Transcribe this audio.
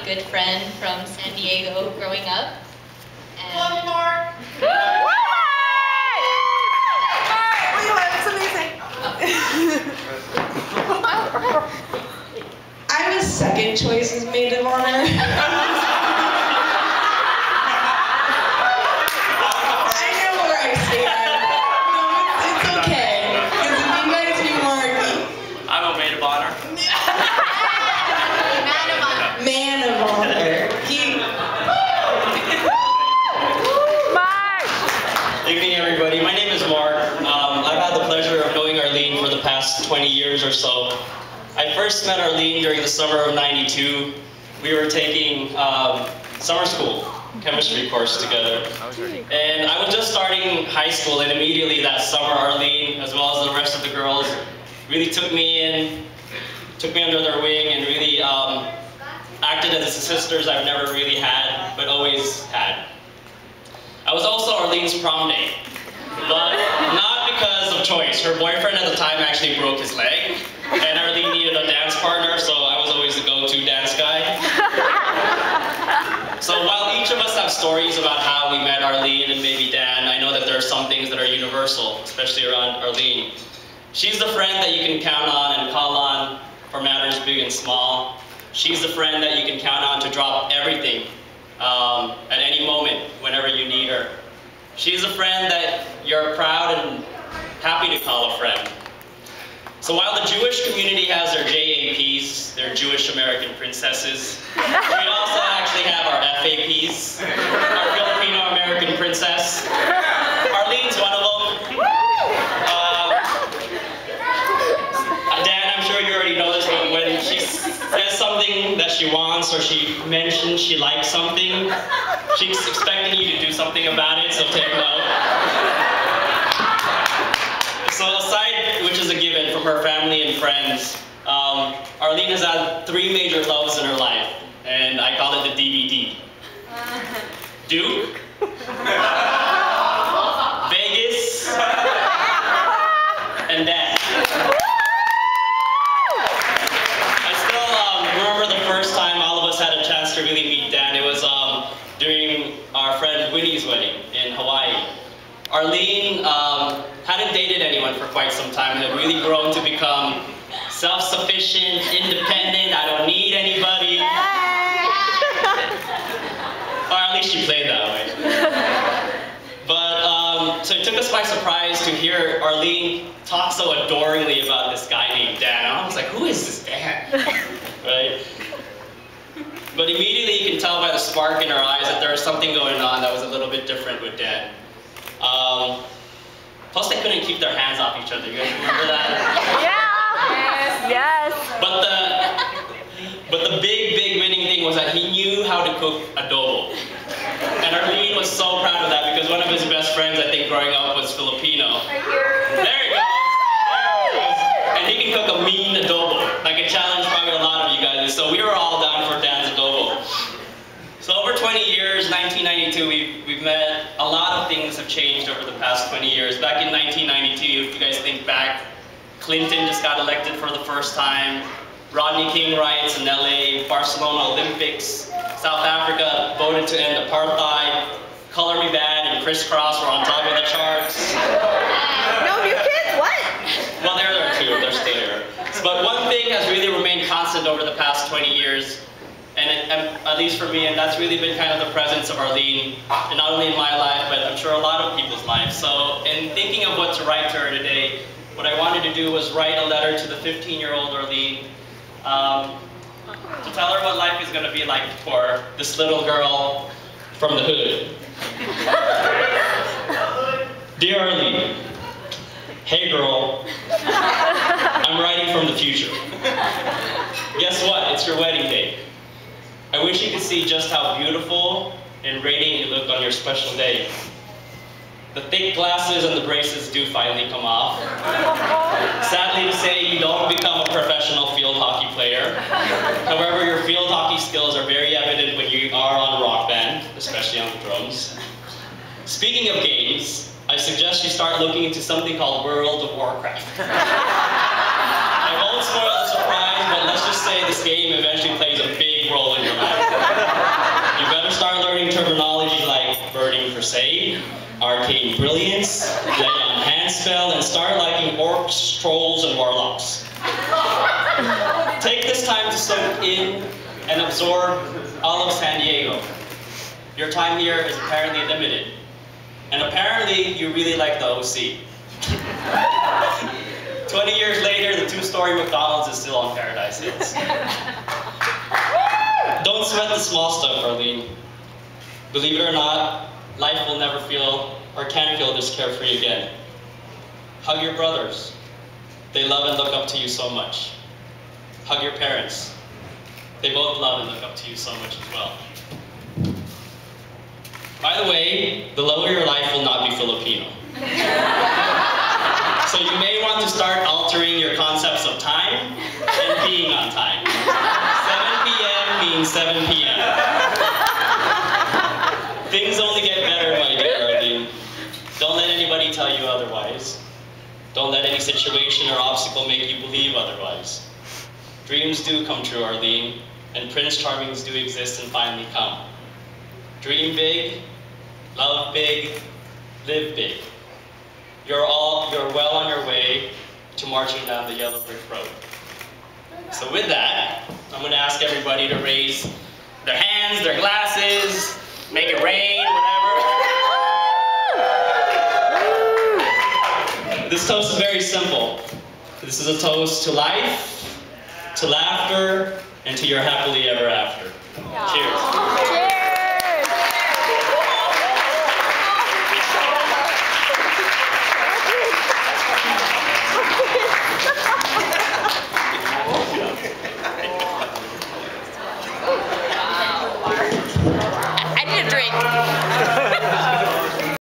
good friend from San Diego growing up. And love you, Mark. I was second choice as maid of honor. I know where I stand. No, it's okay. Because if you guys knew Mark, I'm a maid of honor. man of honor. Man of honor. Evening, everybody. My name is Mark. I've had the pleasure of knowing Arlene for the past 20 years or so. I first met Arlene during the summer of '92. We were taking summer school chemistry course together. And I was just starting high school, and immediately that summer, Arlene, as well as the rest of the girls, really took me under their wing and really acted as sisters I've never really had, but always had. I was also Arlene's prom date, but not because of choice. Her boyfriend at the time actually broke his leg, and Arlene needed a dance partner, so I was always the go-to dance guy. So while each of us have stories about how we met Arlene and maybe Dan, I know that there are some things that are universal, especially around Arlene. She's the friend that you can count on and call on for matters big and small. She's the friend that you can count on to drop everything at any moment, whenever you need her. She's a friend that you're proud and happy to call a friend. So while the Jewish community has their JAPs, their Jewish American princesses, we also actually have our FAPs, our Filipino American princess. Arlene's one of them. Dan, I'm sure you already know this, but when she says something that she wants or she mentions she likes something, she's expecting you to do something about it, so take note. So aside, which is a given from her family and friends, Arlene has had 3 major loves in her life, and I call it the DVD. Duke, Vegas, and Dan. I still remember the first time all of us had a chance to really meet Dan. It was during our friend Winnie's wedding in Hawaii. Arlene hadn't dated anyone for quite some time and had really grown to become self-sufficient, independent, I don't need anybody. Or at least she played that way. But, so it took us by surprise to hear Arlene talk so adoringly about this guy named Dan. I was like, who is this Dan? Right? But immediately you can tell by the spark in her eyes that there was something going on that was a little bit different with Dan. Plus they couldn't keep their hands off each other. You guys remember that? Yeah! Yes! But the big winning thing was that he knew how to cook adobo. And Arlene was so proud of that because one of his best friends, I think, growing up was Filipino. There he goes! And he can cook a mean adobo. Like a challenge probably a lot of you guys. So we were all down for Dan's adobo. So over 20 years, 1992, we've met. A lot of things have changed over the past 20 years. Back in 1992, if you guys think back, Clinton just got elected for the first time. Rodney King riots in LA, Barcelona Olympics. South Africa voted to end apartheid. Color Me Bad and Crisscross were on top of the charts. No new kids? What? Well, they're there too. They're still here. But one thing has really remained constant over the past 20 years. And at least for me, and that's really been kind of the presence of Arlene, and not only in my life, but I'm sure a lot of people's lives. So in thinking of what to write to her today, what I wanted to do was write a letter to the 15-year-old Arlene to tell her what life is going to be like for this little girl from the hood. Dear Arlene, hey girl, I'm writing from the future. Guess what? It's your wedding day. I wish you could see just how beautiful and radiant you look on your special day. The thick glasses and the braces do finally come off. Sadly to say, you don't become a professional field hockey player. However, your field hockey skills are very evident when you are on a rock band, especially on the drums. Speaking of games, I suggest you start looking into something called World of Warcraft. I won't spoil the surprise, but let's just say this game eventually plays a big role in your life. terminology like burning crusade, arcane brilliance, lay on hand spell, and start liking orcs, trolls, and warlocks. Take this time to soak in and absorb all of San Diego. Your time here is apparently limited. And apparently, you really like the OC. 20 years later, the 2-story McDonald's is still on Paradise Hills. Don't sweat the small stuff, Arlene. Believe it or not, life will never feel or can feel this carefree again. Hug your brothers. They love and look up to you so much. Hug your parents. They both love and look up to you so much as well. By the way, the love of your life will not be Filipino. So you may want to start altering your concepts of time and being on time. 7 p.m. means 7 p.m. Things only get better, my dear Arlene. Don't let anybody tell you otherwise. Don't let any situation or obstacle make you believe otherwise. Dreams do come true, Arlene, and Prince Charmings do exist and finally come. Dream big, love big, live big. You're well on your way to marching down the yellow brick road. So with that, I'm going to ask everybody to raise their hands, their glasses, make it rain, whatever. This toast is very simple. This is a toast to life, to laughter, and to your happily ever after. Cheers.